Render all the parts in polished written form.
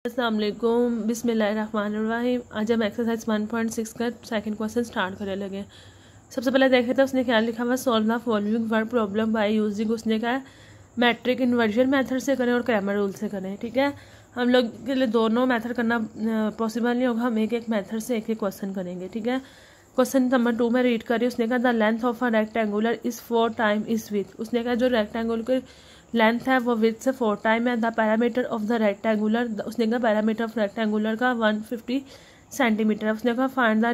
अस्सलाम वालेकुम, बिस्मिल्लाहिर्रहमानिर्रहीम। आज हम एक्सरसाइज 1.6 का सेकंड क्वेश्चन स्टार्ट करने लगे। सबसे पहले देखे तो उसने क्या लिखा हुआ, solve the following word problem by using, उसने कहा मैट्रिक इन्वर्जन मेथड से करें और क्रैमर रूल से करें। ठीक है, हम लोग के लिए दोनों मेथड करना पॉसिबल नहीं होगा, हम एक एक मेथड से एक एक क्वेश्चन करेंगे। ठीक है, क्वेश्चन नंबर 2 में रीड करिए। उसने कहा the length of a rectangular is 4 time is with. उसने कहा जो रेक्टेंगुलर के लेंथ है वो विथ से 4 टाइम है। The parameter of the rectangular, उसने कहा पैरामीटर ऑफ रेक्टेंगुलर का 150 सेंटीमीटर है। उसने कहा find the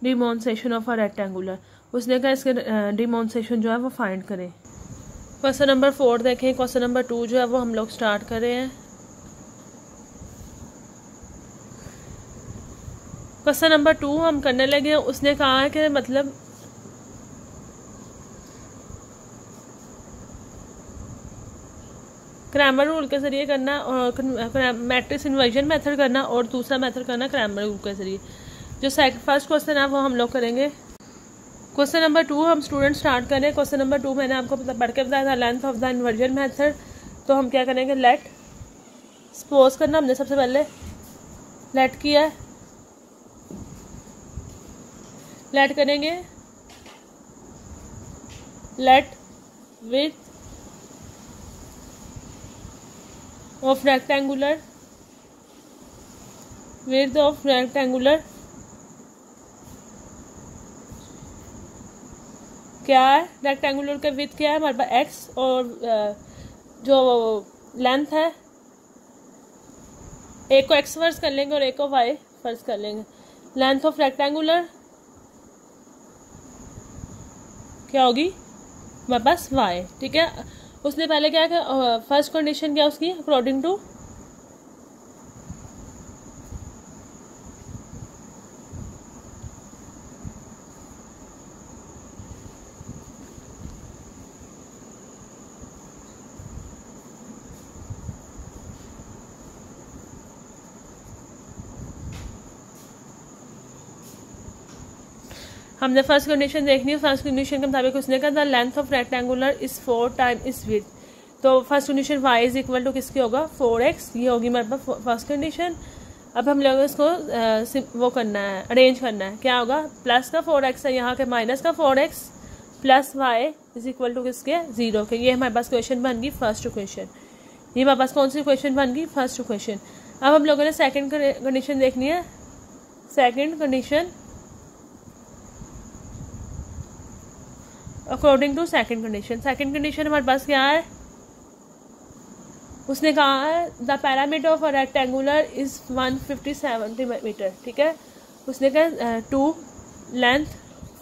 demonstration of a rectangular. उसने कहा इसके डिमोन्स्ट्रेशन जो है वो फाइंड करें। क्वेश्चन नंबर 4 देखें। क्वेश्चन नंबर 2 जो है वो हम लोग स्टार्ट कर रहे हैं। क्वेश्चन नंबर 2 हम करने लगे। उसने कहा है कि मतलब क्रैमर रूल के जरिए करना और मैट्रिक्स इन्वर्जन मेथड करना और दूसरा मेथड करना क्रैमर रूल के जरिए। जो फर्स्ट क्वेश्चन है वो हम लोग करेंगे। क्वेश्चन नंबर 2 हम स्टूडेंट स्टार्ट करें। क्वेश्चन नंबर 2 मैंने आपको पढ़ के बताया था length of the inversion method. तो हम क्या करेंगे, लेट सपोज करना हमने सबसे पहले लेट किया है, लेट करेंगे let width of rectangular width of rectangular क्या है, रेक्टेंगुलर का विड्थ क्या है हमारे पास एक्स और जो लेंथ है एक को एक्स फर्ज कर लेंगे और एक को वाई फर्ज कर लेंगे। लेंथ ऑफ रेक्टेंगुलर क्या होगी हमारे पास वाई। ठीक है, उसने पहले क्या किया, फर्स्ट कंडीशन क्या उसकी अकॉर्डिंग टू हमने फर्स्ट कंडीशन देखनी है। फर्स्ट कंडीशन के मुताबिक उसने कहा the length of rectangular is 4 time is width. तो first condition y is equal to किसकी होगा 4x, ये होगी हमारे पास फर्स्ट कंडीशन। अब हम लोग इसको वो करना है, अरेंज करना है। क्या होगा, प्लस का 4x है यहाँ के माइनस का 4x plus y is equal to किसके 0 के। ये हमारे पास क्वेश्चन बन गई फर्स्ट क्वेश्चन। ये हमारे पास कौन सी क्वेश्चन बन गई, फर्स्ट क्वेश्चन। अब हम लोगों ने सेकेंड कंडीशन देखनी है। Second condition according to second condition. Second condition हमारे पास क्या है, उसने कहा है the parameter of a rectangular is 150 centimetre. ठीक है, उसने कहा 2 लेंथ,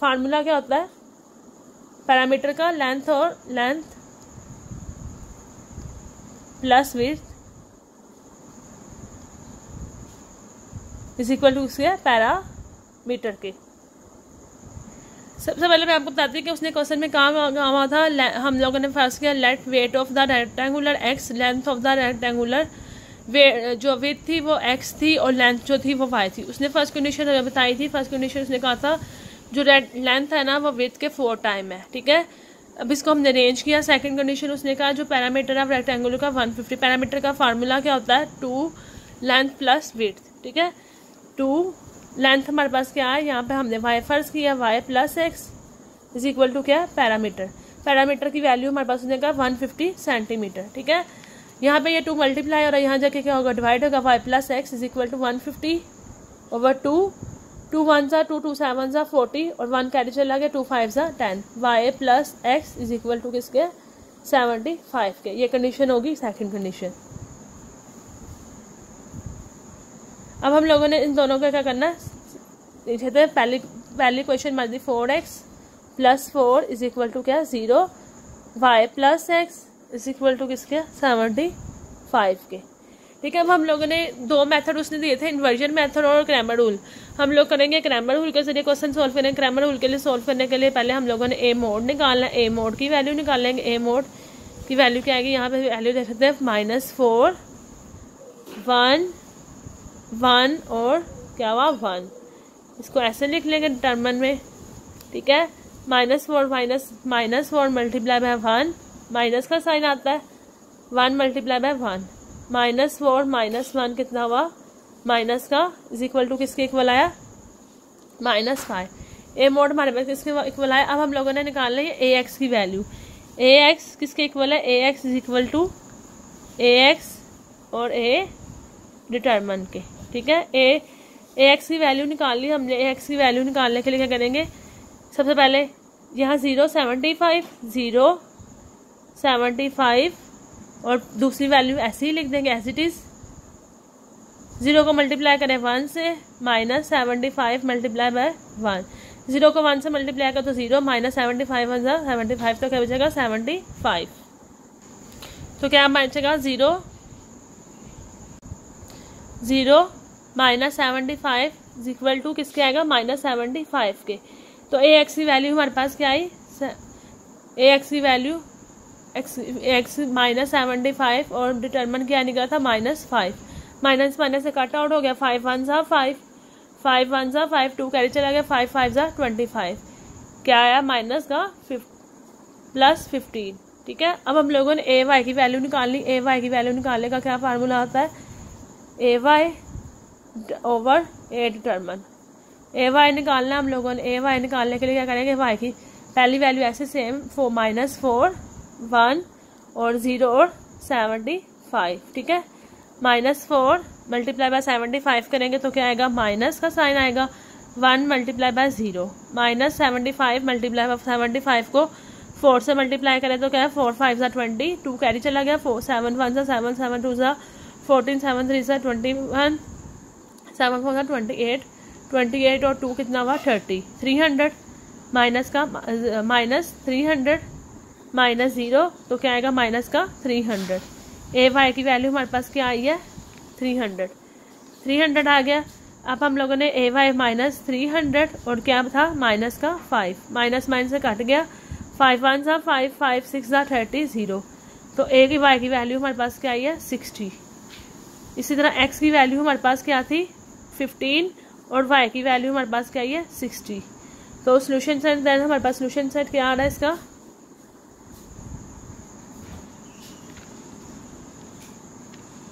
फार्मूला क्या होता है पैरामीटर का, लेंथ और length plus width is equal to उसके पैरामीटर के। सबसे पहले मैं आपको बताती हूँ कि उसने क्वेश्चन में कहा था, हम लोगों ने फर्स्ट किया let weight of the rectangular x, length of the rectangular जो वेट थी वो एक्स थी और लेंथ जो थी वो वाई थी। उसने फर्स्ट कंडीशन हमें बताई थी। फर्स्ट कंडीशन उसने कहा था जो लेंथ है ना वो वेट के 4 टाइम है। ठीक है, अब इसको हमने अरेंज किया। सेकंड कंडीशन उसने कहा जो पैरामीटर ऑफ रेक्टेंगुलर का 150, पैरामीटर का फार्मूला क्या होता है 2 लेंथ प्लस विड्थ। ठीक है, 2 लेंथ हमारे पास क्या है, यहाँ पे हमने y फर्ज किया, y plus x is equal to क्या पैरामीटर। पैरामीटर की वैल्यू हमारे पास उसने कहा 150 सेंटीमीटर। ठीक है, यहाँ पे ये 2 मल्टीप्लाई और यहाँ जाके क्या होगा डिवाइड होगा, y plus x is equal to 150 over 2, 2 1 सा 2, 2 7 सा 40 और 1 कैरी चला गया, 2 5 सा 10, y plus x is equal to किसके 75 के। ये कंडीशन होगी सेकेंड कंडीशन। अब हम लोगों ने इन दोनों का क्या करना है, पहली क्वेश्चन मार दी 4x plus 4 is equal to क्या 0, y plus x is equal to किसके 75 के। ठीक है, अब हम लोगों ने 2 मेथड उसने दिए थे, इन्वर्जन मेथड और क्रैमर रूल। हम लोग करेंगे क्रैमर रूल के जरिए क्वेश्चन सॉल्व करेंगे। क्रैमर रूल के लिए सॉल्व करने के लिए पहले हम लोगों ने ए मोड निकालना है। ए मोड की वैल्यू निकालेंगे। ए मोड की वैल्यू क्या आएगी, यहाँ पे वैल्यू देख सकते हैं -4 1 1 और क्या हुआ 1। इसको ऐसे लिख लेंगे डिटर्मिनेंट में। ठीक है, -4 मल्टीप्लाई बाय 1, माइनस का साइन आता है 1 मल्टीप्लाई बाय 1 -4 -1 कितना हुआ माइनस का इज इक्वल टू किसके इक्वल आया -5। ए मोड हमारे पास किसके इक्वल आया। अब हम लोगों ने निकाल ली ए एक्स की वैल्यू। ए एक्स किसके इक्वल है, A X is equal to A X और ए डिटरमन के, ठीक है। ए एक्स की वैल्यू निकाल ली हमने। ए एक्स की वैल्यू निकालने के लिए क्या करेंगे, सबसे पहले यहाँ 0.75 और दूसरी वैल्यू ऐसे ही लिख देंगे एज इट इज। 0 को मल्टीप्लाई करें 1 से, -75 मल्टीप्लाई बाय 1। 0 को 1 से मल्टीप्लाई करें तो 0 -75 1 75, तो क्या बचेगा 75। तो क्या बचेगा 0 -75 इज इक्वल टू किसके आएगा -75 के। तो ए एक्स की वैल्यू हमारे पास क्या आई, ए एक्स की वैल्यू एक्स -75 और डिटरमिन क्या निकला था -5। माइनस माइनस से कट आउट हो गया, 5 1 ज़ा 5, 5 1 ज़ा 5, 2 कैरी चला गया, 5 5 ज़ा 25, क्या आया माइनस का +15, ठीक है। अब हम लोगों ने ए वाई की वैल्यू निकालनी। ए वाई की वैल्यू निकालने का क्या फार्मूला होता है, ए वाई ओवर ए डिटरमिन। ए वाई निकालना हम लोगों ने। ए वाई निकालने के लिए क्या करेंगे, वाई की पहली वैल्यू ऐसे सेम -4 1 और 0 और 75, ठीक है। -4 मल्टीप्लाई बाय 75 करेंगे तो क्या आएगा, माइनस का साइन आएगा। 1 मल्टीप्लाई बाय 0 -75 मल्टीप्लाई बाय 75 को 4 से मल्टीप्लाई करें तो क्या है, 4 5 ज़ा 20, 2 कैरी चला गया, 7 1 ज़ा 7, 7 2 ज़ा 14, 7 3 ज़ा 21, 7 4 ज़ा 28, 28 और 2 कितना हुआ 30, 300 माइनस का -300 -0 तो क्या आएगा माइनस का 300। ए वाई की वैल्यू हमारे पास क्या आई है 300 आ गया। अब हम लोगों ने ए वाई -300 और क्या था माइनस का 5, माइनस माइनस से कट गया, 5 1 ज़ा 5, 5 6 ज़ा 30, 0। तो ए की वाई की वैल्यू हमारे पास क्या आई है 60। इसी तरह एक्स की वैल्यू हमारे पास क्या थी 15 और वाई की वैल्यू हमारे पास क्या आई है 60। तो सोल्यूशन सेट देन हमारे पास सोल्यूशन सेट क्या आ रहा है इसका,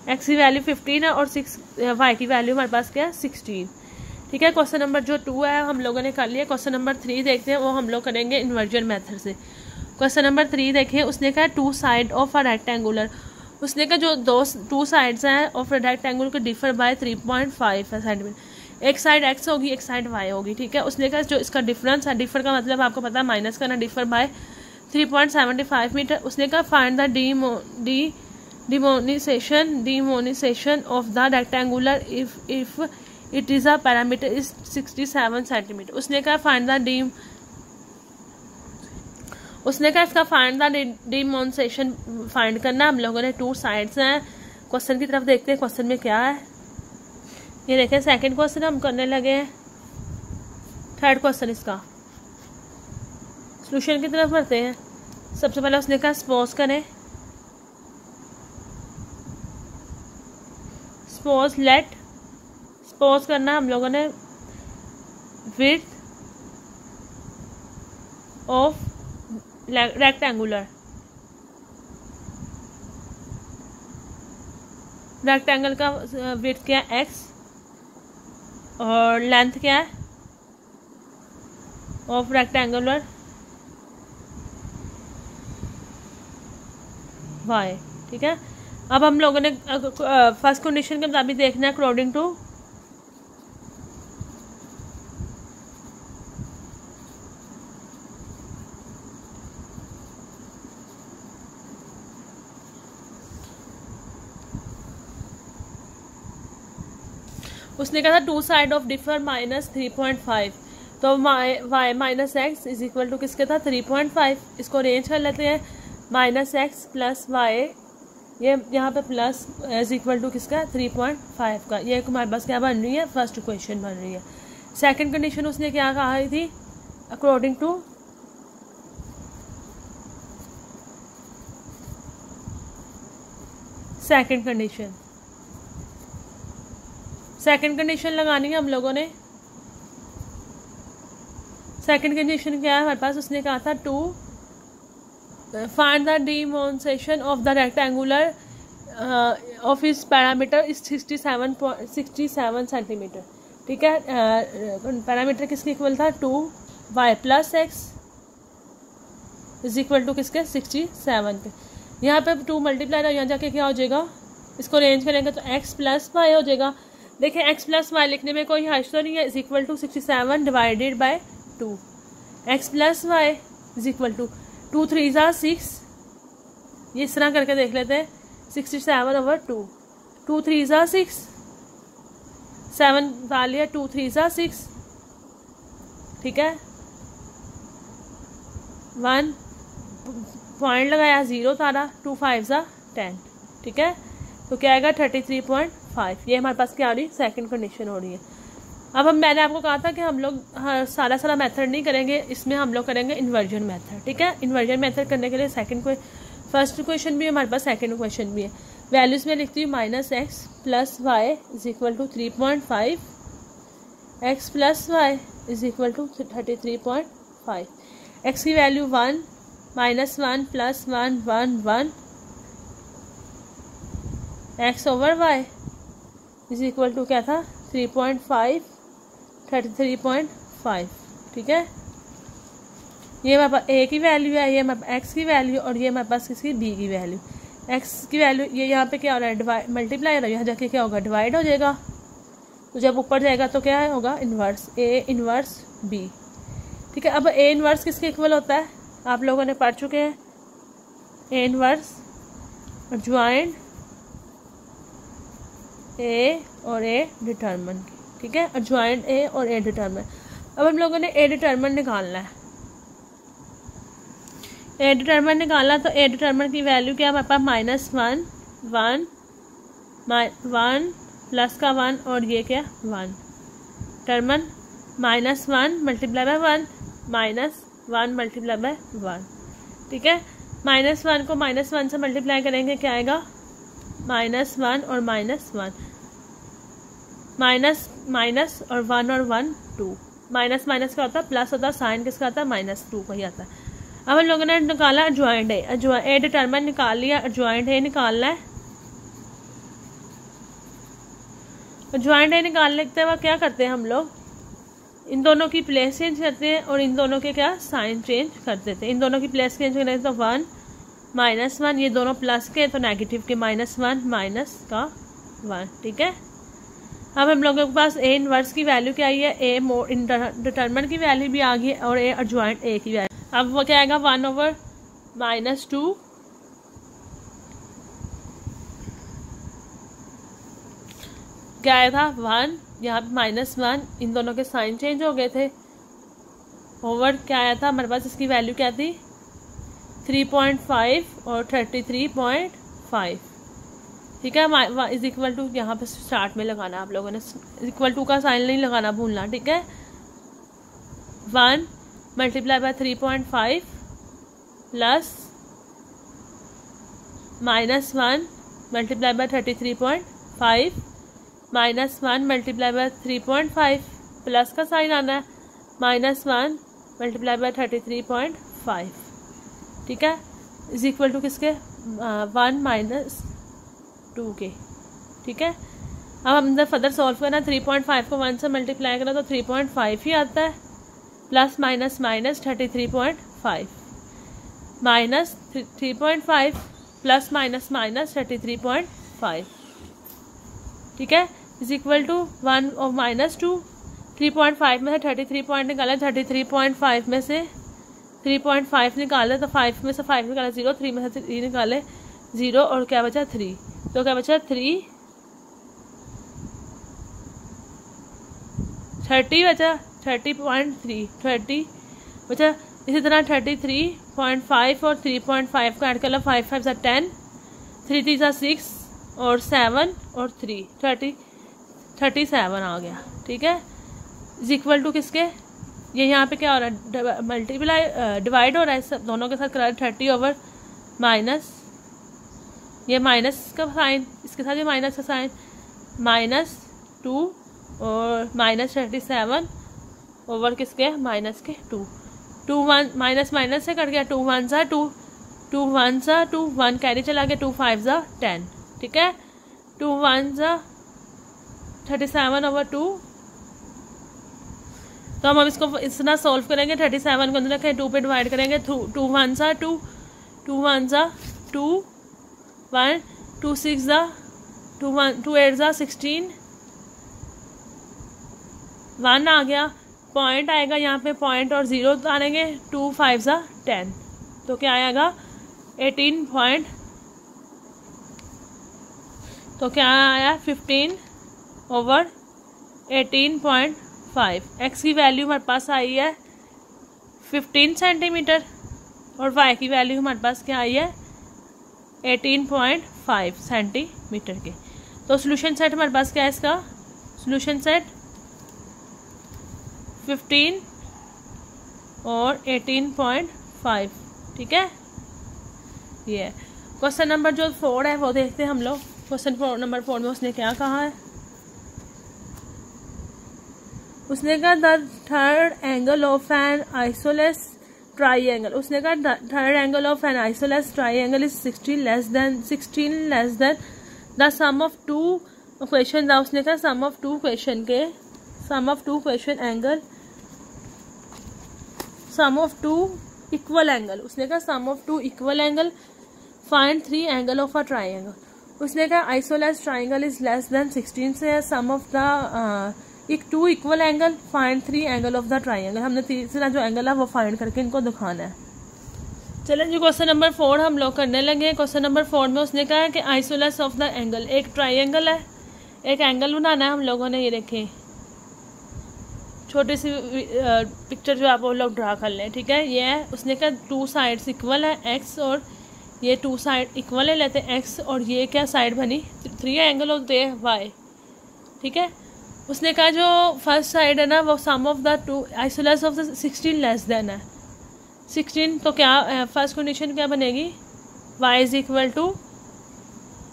एक्स की वैल्यू 15 है और वाई की वैल्यू हमारे पास क्या है 16, ठीक है। क्वेश्चन नंबर जो 2 है हम लोगों ने कर लिया। क्वेश्चन नंबर 3 देखते हैं, वो हम लोग करेंगे इन्वर्जन मेथड से। क्वेश्चन नंबर 3 देखिए, उसने कहा 2 साइड ऑफ अ रेक्टेंगुलर। उसने कहा जो 2 साइड्स हैं ऑफ अ रेक्टेंगुलर को डिफर बाय 3.5 सेंटीमीटर। एक साइड एक्स होगी, एक साइड वाई होगी, ठीक है। उसने कहा जो इसका डिफरेंस है, डिफर का मतलब आपको पता है माइनस करना, डिफर बाय 3.75 मीटर। उसने कहा find the demonisation of the rectangular if it is a parameter is 67 centimetre. उसने कहा इसका फाइंड द डिमोनिसेशन फाइंड करना। हम लोगों ने 2 साइड्स हैं। क्वेश्चन की तरफ देखते हैं, क्वेश्चन में क्या है। ये देखें सेकंड क्वेश्चन हम करने लगे हैं। थर्ड क्वेश्चन इसका सोल्यूशन की तरफ बढ़ते हैं। सबसे पहले उसने कहा सपोज करें, सपोज करना हम लोगों ने विड्थ ऑफ रेक्टेंगल का विड्थ क्या है x और लेंथ क्या है ऑफ रेक्टेंगुलर y, ठीक है। अब हम लोगों ने फर्स्ट कंडीशन के मुताबिक देखना है अकॉर्डिंग टू उसने कहा था 2 साइड ऑफ डिफर -3.5, तो y minus x is equal to किसके था 3.5। इसको अरेंज कर लेते हैं, -x + y, ये यहाँ पे प्लस इज इक्वल टू किसका 3.5 का। ये हमारे पास क्या बन रही है, फर्स्ट इक्वेशन बन रही है। सेकंड कंडीशन उसने क्या कहा थी अकॉर्डिंग टू सेकंड कंडीशन लगानी है हम लोगों ने। सेकंड कंडीशन क्या है हमारे पास, उसने कहा था to find the dimensions of the rectangular of is parameter is 67 centimetre. ठीक है, पैरामीटर किसके इक्वल था, 2y plus x is equal to किसके 67 के। यहाँ पे 2 मल्टीप्लाई, यहाँ जाके क्या हो जाएगा, इसको रेंज करेंगे तो x प्लस वाई हो जाएगा। देखिए x प्लस वाई लिखने में कोई हर्ज तो नहीं है, is equal to 67 divided by 2। x plus y is equal to 2 3 ज़ा 6, ये इस तरह करके देख लेते हैं, 67 ओवर 2, 2 3 ज़ा 6, 7 डाल लिया, 2 3 ज़ा 6, ठीक है, 1 पॉइंट लगाया, 0 तारा, 2 5 ज़ा 10, ठीक है, तो क्या आएगा 33.5। ये हमारे पास क्या हो रही है, सेकंड कंडीशन हो रही है। अब मैंने आपको कहा था कि हम लोग सारा मेथड नहीं करेंगे, इसमें हम लोग करेंगे इन्वर्जन मेथड। ठीक है, इन्वर्जन मेथड करने के लिए फर्स्ट क्वेश्चन भी है हमारे पास, सेकंड क्वेश्चन भी है। वैल्यूज में लिखती हूँ -x plus y is equal to 3.5, x plus y is equal to 33.5, x की value 1 -1 plus 1 1 1, x over y is equal to क्या था 3.5 33.5। ठीक है, ये हमारे पास a की वैल्यू है, ये हमारे पास x की वैल्यू, और ये हमारे पास किसकी b की वैल्यू। x की वैल्यू ये यहाँ पे क्या हो रहा है, मल्टीप्लाई हो रहा है, यहाँ जाके क्या होगा, डिवाइड हो जाएगा। तो जब ऊपर जाएगा तो क्या होगा, इन्वर्स a इन्वर्स b। ठीक है, अब a इन्वर्स किसके इक्वल होता है, आप लोगों ने पढ़ चुके हैं, a इन्वर्स ज्वाइंट a और a डिटर्मिन। ठीक है, और ज्वाइंट a और a डिटर्मिन। अब हम लोगों ने a डिटर्मिन निकालना है, a डिटर्मिन निकालना, तो a डिटर्मिन की वैल्यू क्या है हमारे पास, -1 1 1 प्लस का 1 और ये क्या 1, Terman -1 multiply by 1 -1 multiply by 1। ठीक है, -1 को -1 से मल्टीप्लाई करेंगे, क्या आएगा, -1 और -1, माइनस और 1 और 1 2, माइनस का होता है प्लस होता है, साइन किसका आता है, -2 का ही आता है। अब हम लोगों ने निकाला ज्वाइंट ए डिटर्मिन निकाल लिया, ज्वाइंट ए निकालना है। ज्वाइंट ए निकालने के बाद क्या करते हैं हम लोग, इन दोनों की प्लेस चेंज करते हैं और इन दोनों के क्या साइन चेंज कर देते हैं। इन दोनों की प्लेस चेंज करते हैं तो 1 -1, ये दोनों प्लस के तो नेगेटिव के -1 माइनस का 1। ठीक है, अब हम लोगों के पास ए इनवर्स की वैल्यू क्या आई है, ए डिटर्मिन की वैल्यू भी आ गई और ए ज्वाइंट ए की वैल्यू। अब वो क्या आएगा, 1 ओवर -2 क्या आया था 1, यहाँ पे -1, इन दोनों के साइन चेंज हो गए थे, ओवर क्या आया था हमारे पास, इसकी वैल्यू क्या थी 3.5 और 33.5। ठीक है, इज इक्वल टू यहाँ पे स्टार्ट में लगाना, आप लोगों ने इक्वल टू का साइन नहीं लगाना भूलना। ठीक है, 1 multiply bye 3.5 plus -1 multiply bye 33.5 -1 multiply bye 3.5 plus का साइन आना है, -1 मल्टीप्लाई बाय 33.5। ठीक है, इज इक्वल टू किसके 1 -2 के। ठीक है, अब हम जब फर्दर सॉल्व करना, 3.5 को 1 से मल्टीप्लाई करना तो 3.5 ही आता है, plus minus minus 33.5 minus 3.5 plus minus minus 33.5। ठीक है, इज इक्वल टू 1 और -2, 3.5 में से 33 पॉइंट निकाला, 33.5 में से 3.5 निकाले तो 5 में से 5 निकाला 0, 3 में से 3 निकाले 0 और क्या बचा 3, तो क्या बचा 30 बचा 30.3 30 बचा। इसी तरह 33.5 और 3.5 का ऐड कर लो, 5 5 10, 3 3 6 और 7 और 3 37 आ गया। ठीक है, इज इक्वल टू किसके, ये यहाँ पे क्या हो रहा है, मल्टीप्लाई डिवाइड हो रहा है, सब दोनों के साथ करा 30 ओवर माइनस, ये माइनस का साइन, इसके साथ ये माइनस का साइन, -2 और -37 ओवर किसके माइनस के 2 1 माइनस माइनस से कट गया, 2 1 सा 2 2 1 सा 2 1 कैरी चला गया, 2 5 सा 10। ठीक है। 2 1 जा 37/2। तो हम अब इसको इतना सॉल्व करेंगे। 37 को अंदर रखें, 2 पे डिवाइड करेंगे। 2 1 जा 2, 2 1 जा 2 1, 2 6 जा 2 8 जा 16, 1 आ गया। पॉइंट आएगा यहाँ पे, पॉइंट और 0 आएंगे। 2 5 जा 10, तो क्या आएगा 18 पॉइंट, तो क्या आया 15/18.5। एक्स की वैल्यू हमारे पास आई है 15 सेंटीमीटर और वाई की वैल्यू हमारे पास क्या आई है 18.5 सेंटीमीटर के। तो सोल्यूशन सेट हमारे पास क्या है इसका, सोल्यूशन सेट 15 और 18.5, ठीक है। ये क्वेश्चन नंबर जो 4 है वो देखते हैं हम लोग। क्वेश्चन नंबर 4 में उसने क्या कहा है, उसने कहा the third angle of an isosceles triangle, उसने कहा third angle of an isosceles triangle is 16 less than the sum of two question. उसने कहा sum of two question angle, sum of two equal angle, उसने कहा sum of two equal angle, find 3 angle of a triangle. उसने कहा isosceles triangle is less than 16 से sum of the two equal angle, find 3 angle of the triangle. हमने तीसरा जो angle है वो फाइंड करके इनको दिखाना है। चलें जी, क्वेश्चन नंबर 4 हम लोग करने लगे। क्वेश्चन नंबर 4 में उसने कहा है कि आइसोलेस ऑफ द एंगल, एक ट्राइंगल है, एक एंगल बनाना है हम लोगों ने। ये देखें छोटी सी पिक्चर जो आप वो लोग ड्रा कर लें, ठीक है। ये है, उसने कहा 2 साइड्स इक्वल है, एक्स और ये 2 साइड इक्वल है, लेते हैं एक्स और ये क्या साइड बनी 3 एंगल ऑफ दे वाई, ठीक है। उसने कहा जो फर्स्ट साइड है ना वो sum of the two isosceles of the 16 less than है 16, तो क्या फर्स्ट कंडीशन क्या बनेगी, y is equal to,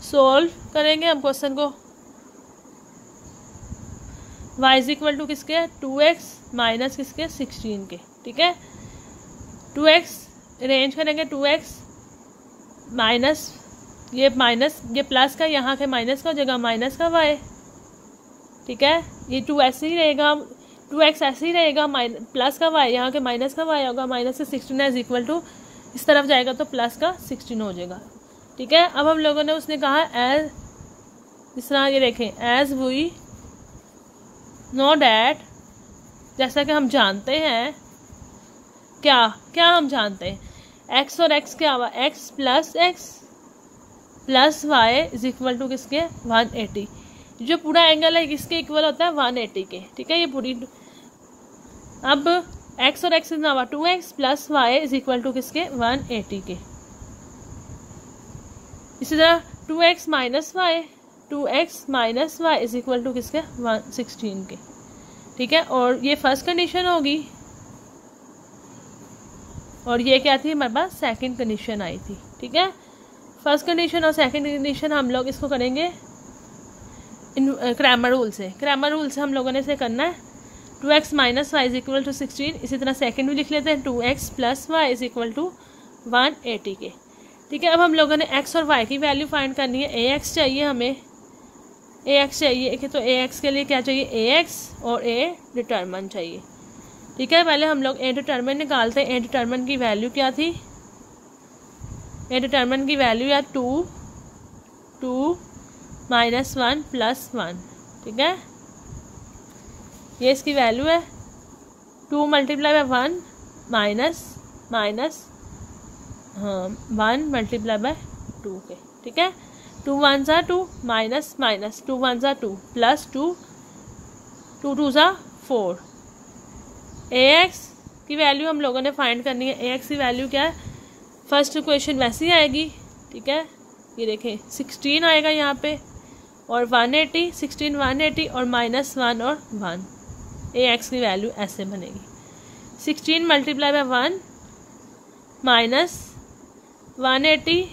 solve करेंगे हम क्वेश्चन को, y इज इक्वल टू किसके 2x माइनस किसके 16 के, ठीक है। 2x अरेंज करेंगे, 2x माइनस ये प्लस का यहाँ के माइनस का हो जाएगा, माइनस का y, ठीक है। ये 2 ऐसे ही रहेगा, 2x ऐसे ही रहेगा, प्लस का y यहाँ के माइनस का y होगा, माइनस से 16 इज इक्वल टू इस तरफ जाएगा तो प्लस का 16 हो जाएगा, ठीक है। अब हम लोगों ने उसने कहा एज, इस तरह ये देखें, एज वी नो डैट, जैसा कि हम जानते हैं, क्या हम जानते हैं, x और x क्या हुआ, x plus y is equal to किसके 180। जो पूरा एंगल है किसके इक्वल होता है 180 के, ठीक है। ये पूरी, अब x और x कितना हुआ 2x plus y is equal to किसके 180 के। इसी तरह 2x minus y is equal to किसके 116 के, ठीक है। और ये फर्स्ट कंडीशन होगी और ये क्या थी हमारे पास सेकंड कंडीशन आई थी, ठीक है। फर्स्ट कंडीशन और सेकंड कंडीशन हम लोग इसको करेंगे क्रैमर रूल से हम लोगों ने इसे करना है। 2x minus y is equal to 16, इसी तरह सेकंड भी लिख लेते हैं 2x plus y is equal to 180 के, ठीक है। अब हम लोगों ने x और y की वैल्यू फाइंड करनी है। ax चाहिए हमें, ax चाहिए कि तो ax के लिए क्या चाहिए, ax और a डिटरमिन चाहिए, ठीक है। पहले हम लोग a डिटरमिन निकालते हैं। a डिटरमिन की वैल्यू क्या थी, a डिटरमिन की वैल्यू या 2 माइनस 1 प्लस 1, ठीक है। ये इसकी वैल्यू है 2 multiply by 1 minus 1 multiply by 2 के, ठीक है। 2 1 ज़ा 2 माइनस 2 1 ज़ा 2 प्लस 2 2 ज़ा 4। ax की वैल्यू हम लोगों ने फाइंड करनी है। ax की वैल्यू क्या है, फर्स्ट इक्वेशन वैसी आएगी, ठीक है। ये देखें 16 आएगा यहाँ पे और 180, 16 180 और माइनस 1 और 1, ax की वैल्यू ऐसे बनेगी 16 मल्टीप्लाई बाय 1 माइनस 180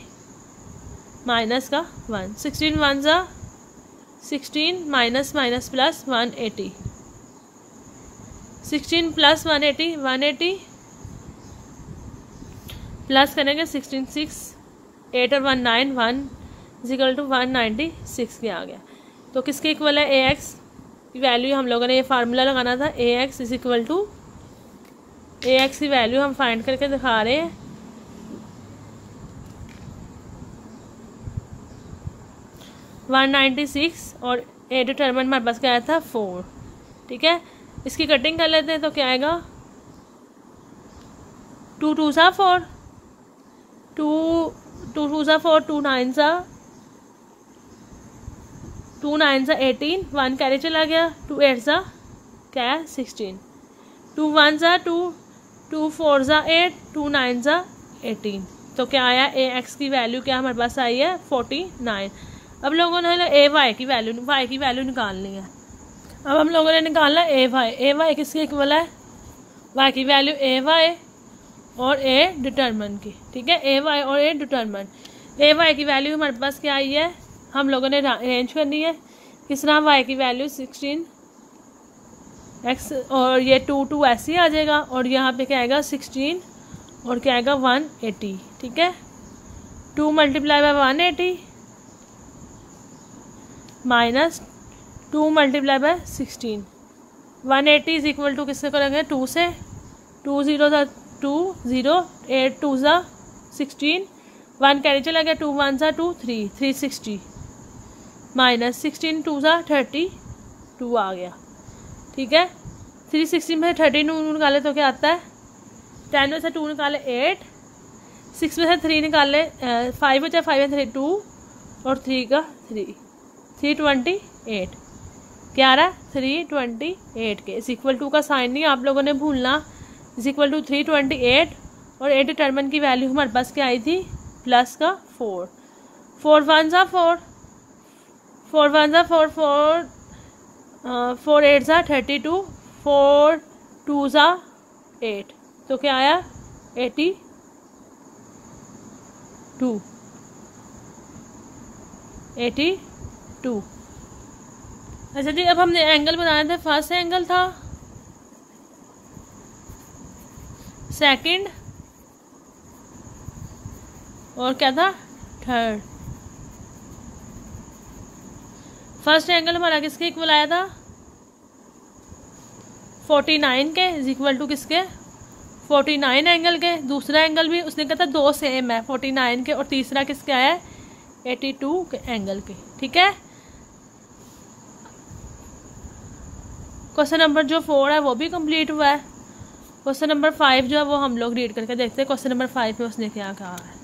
माइनस का 1, 16 1 ज़ा 16 माइनस प्लस 180, 16 प्लस 180 प्लस करेंगे 16 6 8 और 1 9 1 इज इक्वल टू 196 के आ गया। तो किसके इक्वल है? ए एक्स की वैल्यू हम लोगों ने ये फार्मूला लगाना था, A X is equal to, A X की वैल्यू हम फाइंड करके दिखा रहे हैं 196 और ए डिटरमिनेंट हमारे पास क्या आया था? 4। ठीक है, इसकी कटिंग कर लेते हैं तो क्या आएगा? 2 2 सा 4, 2 2 सा 4, 2 9 सा 18, 1 कैरी चला गया, 2 8 सा क्या है? 16, 2 1 सा 2, 2 4 सा 8, 2 9 सा 18। तो क्या आया? ए एक्स की वैल्यू क्या हमारे पास आई है? 49। अब लोगों ने ए वाई की वैल्यू निकालनी है। अब हम लोगों ने निकालना ए वाई किसके इक्वल है? वाई की वैल्यू ए वाई और ए डिटरमिनेंट की। ठीक है, ए वाई और ए डिटरमिनेंट। ए वाई की वैल्यू हमारे पास क्या आई है? हम लोगों ने अरेंज करनी है किस तरह? वाई की वैल्यू 16 एक्स और ये 2 ऐसे ही आ जाएगा और यहाँ पे क्या आएगा? 16 और क्या आएगा? 180। ठीक है, 2 मल्टीप्लाई बाय 180 माइनस 2 multiply by 16। 180 is equal to किससे करेंगे? 2 से, 2 0 था 2 0, 8 2 सा 16, 1 कैरी चला गया, 2 1 सा 2 3, 360 माइनस 16 2 सा 32 आ गया। ठीक है, 360 में 32 निकाले तो क्या आता है? 10 में से 2 निकाले 8, 6 में से 3 निकाले 5 बचा, 5 में 3 2 और 3 का 3, 328 क्या आ रहा है? 328 के इज इक्वल टू का साइन नहीं आप लोगों ने भूलना, इज इक्वल टू 328 और ए डिटरमिनेंट की वैल्यू हमारे पास क्या आई थी? प्लस का 4, 4 1 सा 4, 4 1 सा 4, 4 8 सा 32, 4 2 सा 8। तो क्या आया? 82। अच्छा जी, अब हमने एंगल बनाए थे। फर्स्ट एंगल था, सेकंड और क्या था? थर्ड। फर्स्ट एंगल हमारा किसके इक्वल आया था? 49 के इज इक्वल टू किसके? 49 एंगल के। दूसरा एंगल भी उसने कहा था 2 सेम है 49 के और तीसरा किसके आया है? 82 के एंगल के। ठीक है, क्वेश्चन नंबर जो 4 है वो भी कंप्लीट हुआ है। क्वेश्चन नंबर 5 जो है वो हम लोग रीड करके देखते हैं। क्वेश्चन नंबर 5 में उसने क्या कहा है?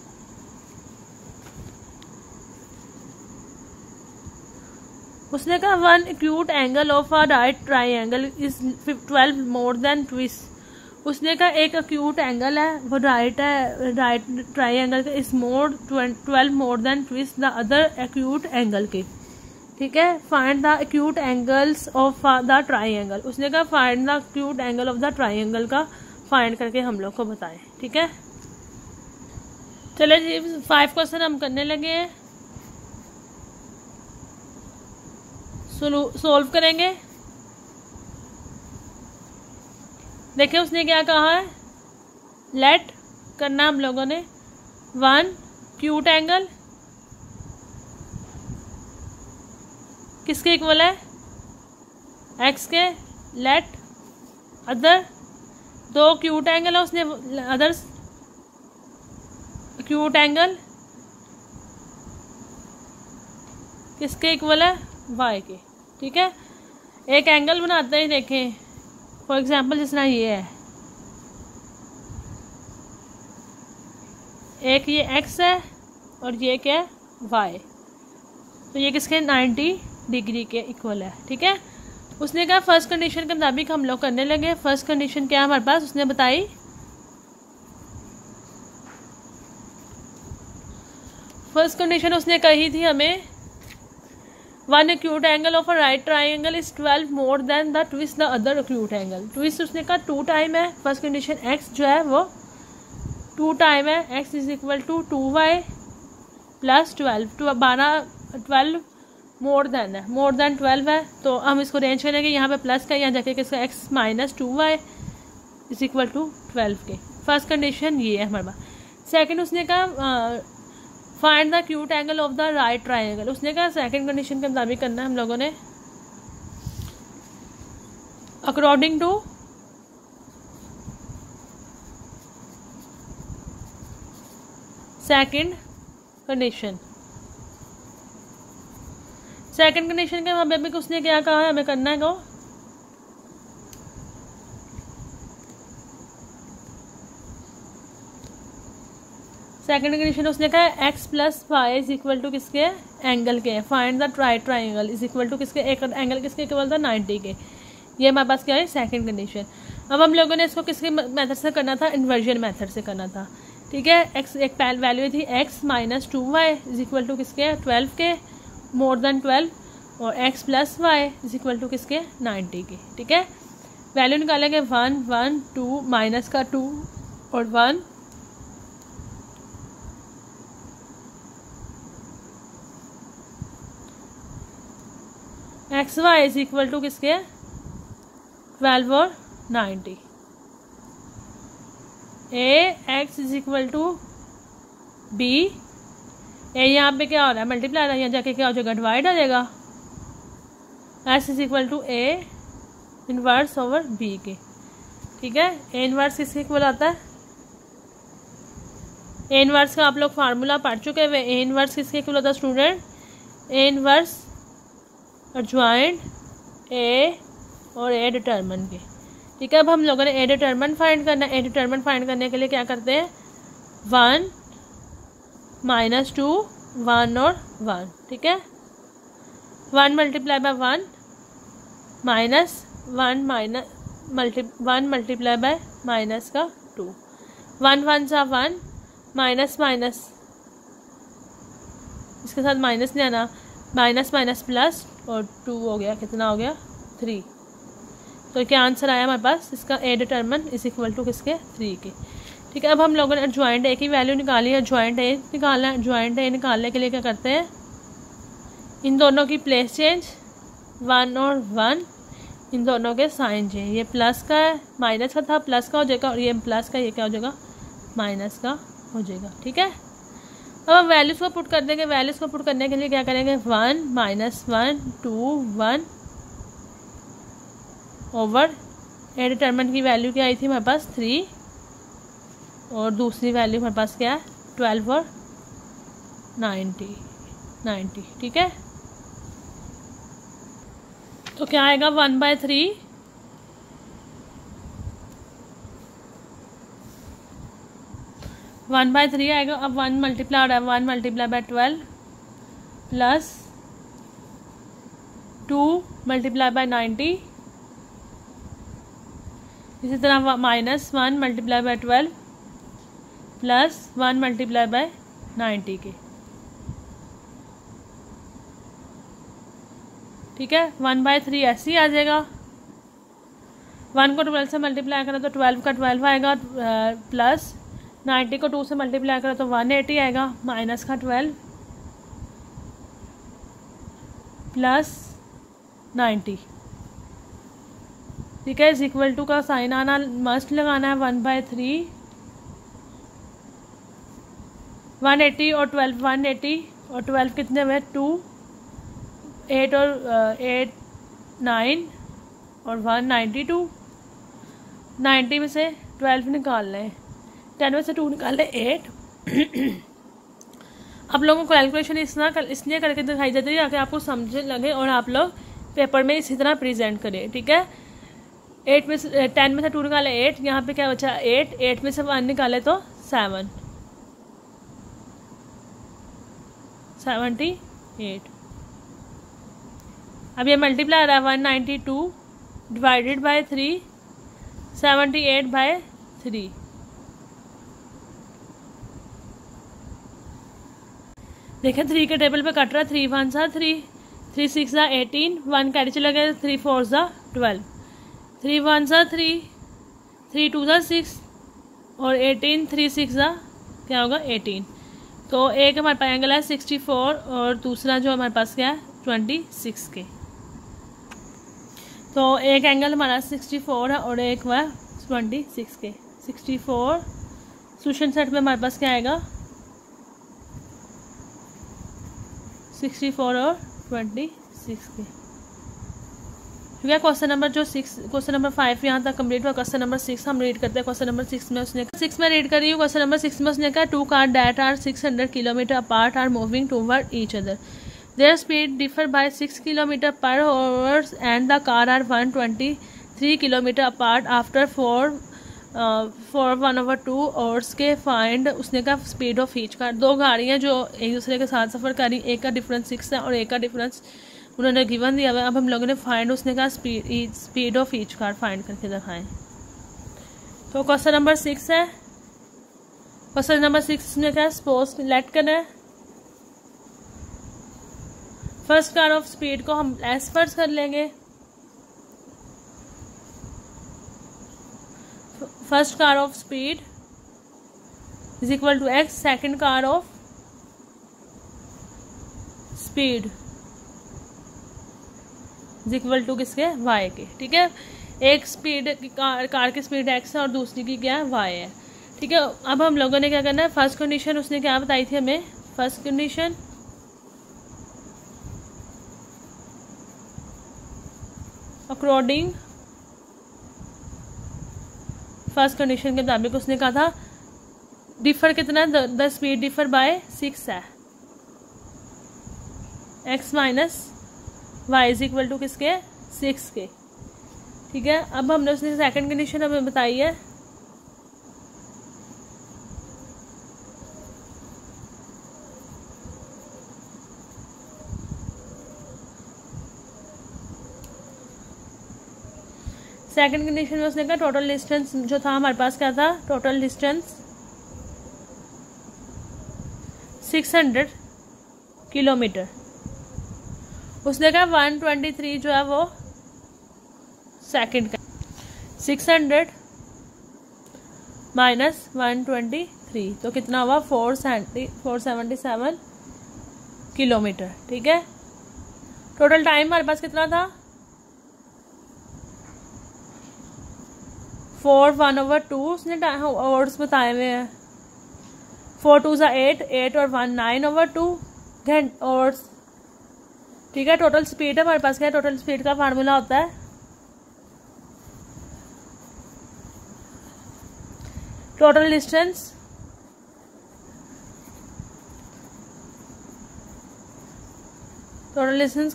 उसने कहा 1 acute angle of a right triangle is 12 more then twist. उसने कहा एक acute एंगल है वो राइट ट्राइंगल का is 12 more then twist the other acute angle के। ठीक है, find the acute angles of the triangle. उसने कहा find the acute angle of the triangle का फाइंड करके हम लोग को बताएं। ठीक है, चले जी 5 क्वेश्चन हम करने लगे हैं, सोल्व करेंगे। देखिए उसने क्या कहा है? लेट करना हम लोगों ने 1 acute एंगल किसके इक्वल है? एक्स के। लेट अदर 2 acute एंगल है, उसने अदर्स acute एंगल किसके इक्वल है? वाई के। ठीक है, एक एंगल बनाते हैं। देखें फॉर एग्जांपल जिस तरह ये है, एक ये एक्स है और ये क्या है? वाई। तो ये किसके? 90 डिग्री के इक्वल है। ठीक है, उसने कहा फर्स्ट कंडीशन के मुताबिक हम लोग करने लगे। फर्स्ट कंडीशन क्या है हमारे पास? उसने बताई फर्स्ट कंडीशन उसने कही थी हमें 1 acute angle of a right triangle is 12 more then the twist the other acute angle. Twist उसने कहा 2 टाइम है। फर्स्ट कंडीशन x जो है वो 2 टाइम है। x is equal to 2y plus 12 more than है, मोर देन 12 है। तो हम इसको रेंज करेंगे, यहाँ पे प्लस का, यहाँ जाके किसका? x minus 2y is equal to 12 के। फर्स्ट कंडीशन ये है हमारे पास। सेकंड उसने कहा find the acute angle of the right triangle. उसने कहा सेकंड कंडीशन के मुताबिक करना है हम लोगों ने। According to second condition, second condition के मुताबिक उसने क्या कहा है हमें करना है को सेकंड कंडीशन उसने कहा x plus y is equal to किसके एंगल के। Find the right triangle is equal to किसके, एक एंगल किसके इक्वल था 90 के। ये हमारे पास क्या है सेकंड कंडीशन। अब हम लोगों ने इसको किसके मेथड से करना था, इन्वर्जन मेथड से करना था। ठीक है, एक्स एक वैल्यू थी x minus 2y is equal to किसके 12 के, मोर देन 12, और x plus y is equal to किसके 90 के। ठीक है, वैल्यू निकालेंगे 1 1 2 माइनस का 2 और 1, x y is equal to किसके 12 और 90। A X is equal to B, A यहाँ पे क्या हो रहा है मल्टीप्लाई, यहाँ जाके क्या हो जाएगा डिवाइड आ जाएगा। S is equal to A inverse over B के। ठीक है, ए इनवर्स किसके इक्वल आता है, ए इनवर्स का आप लोग फार्मूला पढ़ चुके हुए। ए इनवर्स किसके इक्वल होता है student, A inverse adjoint A और ए डिटर्मिन के। ठीक है, अब हम लोगों ने ए डिटर्मिन फाइंड करना है। ए डिटर्मिन फाइंड करने के लिए क्या करते हैं 1 माइनस 2 1 और 1। ठीक है, 1 multiply by 1 minus 1 multiply by minus का 2, 1 1 सा 1 माइनस माइनस, इसके साथ माइनस नहीं आना, माइनस माइनस प्लस और 2 हो गया, कितना हो गया 3। तो क्या आंसर आया हमारे पास इसका, ए डिटर्मिन इज इक्वल टू किसके 3 के। ठीक है, अब हम लोगों ने ज्वाइंट ए की वैल्यू निकाली है, ज्वाइंट ए निकालना है। ज्वाइंट ए निकालने के लिए क्या करते हैं, इन दोनों की प्लेस चेंज 1 और 1, इन दोनों के साइन चेंज। ये प्लस का है, माइनस का था प्लस का हो जाएगा, और ये प्लस का ये क्या हो जाएगा माइनस का हो जाएगा। ठीक है, अब हम वैल्यूज़ को पुट कर देंगे। वैल्यूज़ को पुट करने के लिए क्या करेंगे 1 माइनस 1 2 1 ओवर ए डिटर्मिन की वैल्यू क्या आई थी हमारे पास 3, और दूसरी वैल्यू हमारे पास क्या है 12 और 90। ठीक है, तो क्या आएगा 1/3 1/3 आएगा। अब 1 मल्टीप्लाई हो रहा है, 1 multiply bye 12 plus 2 multiply bye 90, इसी तरह minus 1 multiply bye 12 plus 1 multiply bye 90 के। ठीक है, 1/3 ऐसे ही आ जाएगा। 1 को 12 से मल्टीप्लाई करें तो 12 का 12 आएगा, प्लस 90 को 2 से मल्टीप्लाई करें तो 180 आएगा, माइनस का 12 प्लस 90। ठीक है, इज इक्वल टू का साइन आना मस्ट लगाना है 1/3, 180 और 12 180 और 12 कितने हुए 2, 8 और 8 9 और 192, 90 में से 12 निकाल लें, 10 में से 2 निकाल लें 8। आप लोगों को कैलकुलेशन इसलिए करके दिखाई देती है ताकि आपको समझ लगे और आप लोग पेपर में इसी तरह प्रेजेंट करें। ठीक है, 8 में से 10 में से 2 निकाले 8, यहाँ पे क्या बचा 8, 8 में से 1 निकाले तो 7, 78। अब ये मल्टीप्लाई आ रहा है 192 डिवाइडेड बाय 3, 78/3। देखिए 3 के टेबल पे कट रहा है, 3 1 सा 3, 3 6 सा 18, 1 कैरी चला गया, 3 4 सा 12, 3 1 सा 3, 3 2 सा 6 और 18 3 6 सा क्या होगा 18। तो एक हमारे पास एंगल है 64 और दूसरा जो हमारे पास क्या है 26 के। तो एक एंगल हमारा 64 है और एक हुआ 26 के। 64 सोल्यूशन सेट में हमारे पास क्या आएगा 64 और 26 के। ठीक है, क्वेश्चन नंबर 5 यहाँ तक कंप्लीट हुआ। क्वेश्चन नंबर 6 हम रीड करते हैं। क्वेश्चन नंबर 6 में उसने 6 में रीड कर रही हूँ। क्वेश्चन नंबर 6 में उसने कहा 2 car that are 600 kilometre apart are moving toward each other, their speed differ by 6 kilometre per hour and the car are 123 kilometre apart after 1/2 hours के फाइंड। उसने कहा स्पीड ऑफ ईच कार। दो गाड़ियाँ जो एक दूसरे के साथ सफ़र कर रही, एक का डिफरेंस 6 है और एक का डिफरेंस उन्होंने गिवन दिया हुआ है। अब हम लोगों ने फाइंड, उसने कहा speed of each car find करके दिखाएं। तो क्वेश्चन नंबर 6 है। क्वेश्चन नंबर 6 में क्या सपोज लेट करना है। फर्स्ट कार ऑफ स्पीड को हम एस फर्स्ट कर लेंगे। First car of speed is equal to x, second car of speed is equal to किसके, वाई के। ठीक है, एक स्पीड कार की स्पीड एक्स है और दूसरी की क्या है, वाई है। ठीक है, अब हम लोगों ने क्या करना है, फर्स्ट कंडीशन उसने क्या बताई थी हमें, first condition according first condition के मुताबिक उसने कहा था डिफर कितना है, द स्पीड डिफर बाय 6 है, x minus y is equal to किसके, 6 के। ठीक है, अब हमने उसने सेकंड कंडीशन हमें बताई है, सेकंड कंडीशन में उसने कहा टोटल डिस्टेंस जो था हमारे पास क्या था, टोटल डिस्टेंस 600 किलोमीटर। उसने कहा 123 जो है वो सेकंड का, 600 माइनस 123 तो कितना हुआ 477 किलोमीटर। ठीक है, टोटल टाइम हमारे पास कितना था 4/1/2 उसने आवर्स बताए हुए हैं, 4 2 8 8 और 1 9/2 आवर्स। ठीक है, टोटल स्पीड है हमारे पास, क्या है टोटल स्पीड का फार्मूला होता है total distance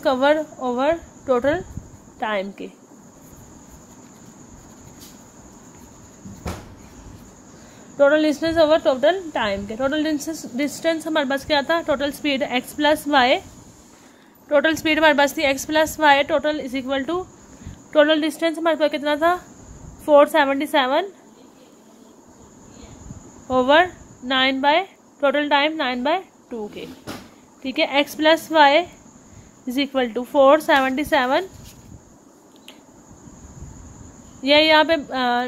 cover over total time के। Total distance over total time के। टोटल डिस्टेंस हमारे पास क्या था, total speed x plus y, total speed हमारे पास थी x plus y, total is equal to total distance हमारे पास कितना था 477 ओवर 9 बाय टोटल टाइम 9/2 के। ठीक है, x plus y is equal to 477, यह यहाँ पे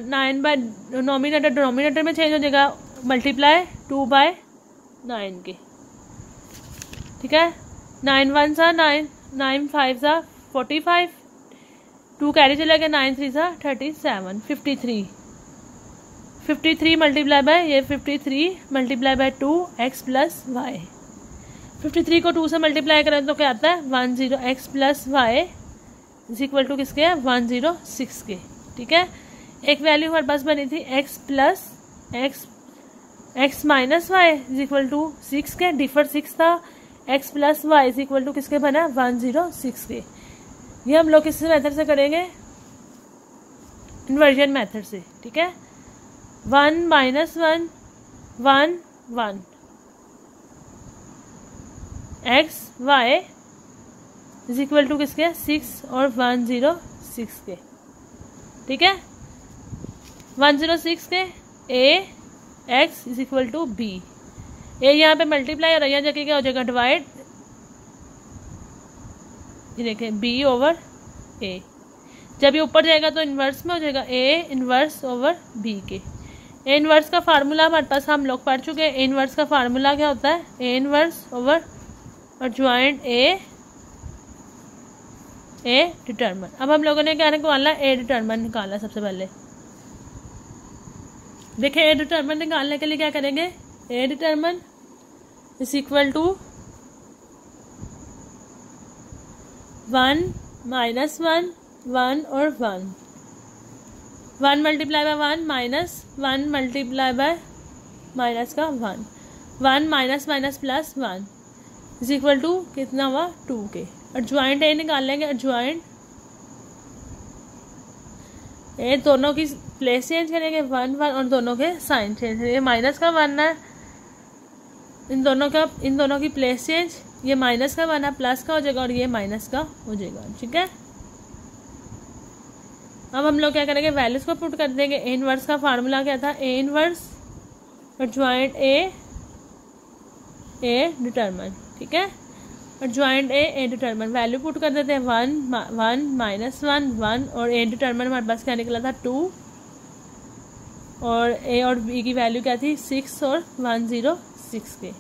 9 बाय नॉमिनेटर डिनोमिनेटर में चेंज हो जाएगा, मल्टीप्लाई 2/9 के। ठीक है, 9 1 सा 9, 9 5 सा 45, 2 कैरी चला गया, 9 3 सा 37, 53 मल्टीप्लाई बाय ये 53 multiply by 2 x plus y. 53 को 2 से मल्टीप्लाई करें तो क्या आता है 10 x plus y is equal to किसके 106 के। ठीक है, एक वैल्यू हमारे पास बनी थी x plus x minus y is equal to 6 के, डिफर 6 था, x plus y is equal to किसके बना 106 के। ये हम लोग किस मेथड से करेंगे, इन्वर्जन मेथड से। ठीक है, 1 minus 1 1 1 x y is equal to किसके 6 और 106 के। ठीक है, 106 के A X is equal to B, A यहाँ पे मल्टीप्लाई और यहाँ जाके क्या हो जाएगा डिवाइड, ये देखें बी ओवर ए, जब ये ऊपर जाएगा तो इन्वर्स में हो जाएगा ए इन्वर्स ओवर बी के। ए इन्वर्स का फार्मूला हमारे पास हम लोग पढ़ चुके हैं, ए इन्वर्स का फार्मूला क्या होता है ए इन्वर्स ओवर और ज्वाइंट ए डिटर्मन। अब हम लोगों ने क्या निकालना है ए डिटर्मन निकालना। सबसे पहले देखें ए डिटर्मन निकालने के लिए क्या करेंगे, A determinant is equal to 1 minus 1 1 और 1, 1 multiply by 1 minus 1 multiply by minus का 1, 1 minus minus plus 1 is equal to कितना हुआ 2 के। एडजॉइंट ए निकाल लेंगे, एडजॉइंट ए दोनों की प्लेस चेंज करेंगे 1 1 और दोनों के साइन चेंज करेंगे। माइनस का 1 है, इन दोनों की प्लेस चेंज, ये माइनस का 1 है प्लस का हो जाएगा और ये माइनस का हो जाएगा। ठीक है, अब हम लोग क्या करेंगे, वैल्यूज को पुट कर देंगे। ए इनवर्स का फार्मूला क्या था, A inverse adjoint A determine. ठीक है, adjoint A determine, value put कर देते हैं 1 1 माइनस 1 1 और ए डिटरमिन हमारे पास क्या निकला था 2 और ए और बी की वैल्यू क्या थी 6 और 106 के।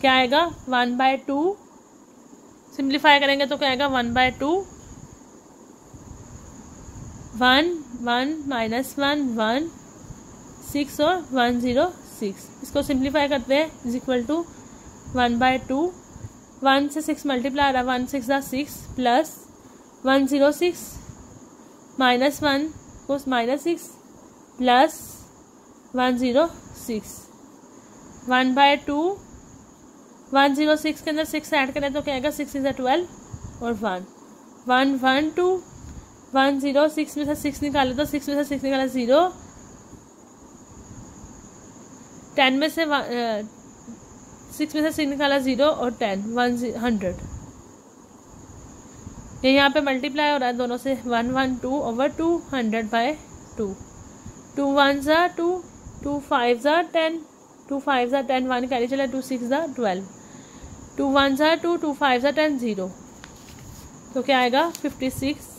क्या आएगा 1/2, सिंप्लीफाई करेंगे तो क्या आएगा 1/2, 1 1 माइनस 1 1 6 और 106, इसको सिंप्लीफाई करते हैं इज इक्वल टू 1/2, 1 से 6 मल्टीप्लाई आ रहा, 1 6 6 प्लस 106 माइनस 1 को -6 प्लस 106, 1/2, 106 के अंदर 6 ऐड करें तो क्या आएगा 6 × 12 और 1 1 1 2 106 में से 6 निकाले तो 6 में से 6 निकाला 0, 10 में से 6 में से 6 निकाला 0 और 10 100। ये यहाँ पे मल्टीप्लाई हो रहा है दोनों से 112 ओवर 2 100/2, 2 1 2 2 5 10 2 5 10 1 कैरी चला 2 6 12, 2 1 2 2 5 10 0, तो क्या आएगा 56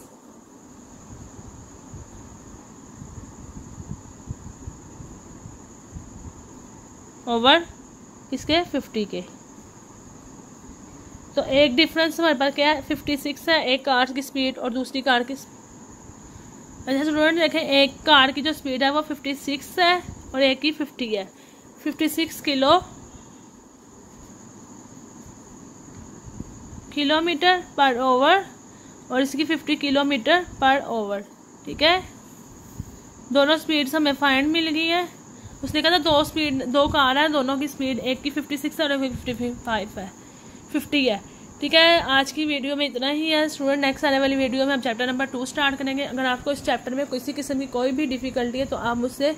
ओवर इसके 50 के। तो एक डिफरेंस हमारे पास क्या है 56 है, एक कार की स्पीड और दूसरी कार की। अच्छा स्टूडेंट देखें, एक कार की जो स्पीड है वो 56 है और एक की 50 है। 56 किलोमीटर पर ओवर और इसकी 50 किलोमीटर पर ओवर। ठीक है, दोनों स्पीड्स हमें फाइंड मिल गई है। उसने कहा था दो कार है, दोनों की स्पीड एक की 56 है और एक की 55 है 50 है। ठीक है, आज की वीडियो में इतना ही है स्टूडेंट। नेक्स्ट आने वाली वीडियो में हम चैप्टर नंबर 2 स्टार्ट करेंगे। अगर आपको इस चैप्टर में किसी किस्म की कोई भी डिफिकल्टी है तो आप मुझसे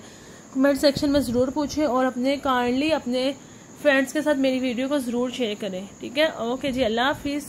कमेंट सेक्शन में ज़रूर पूछें और अपने फ्रेंड्स के साथ मेरी वीडियो को ज़रूर शेयर करें। ठीक है, ओके जी, अल्लाह हाफिज़।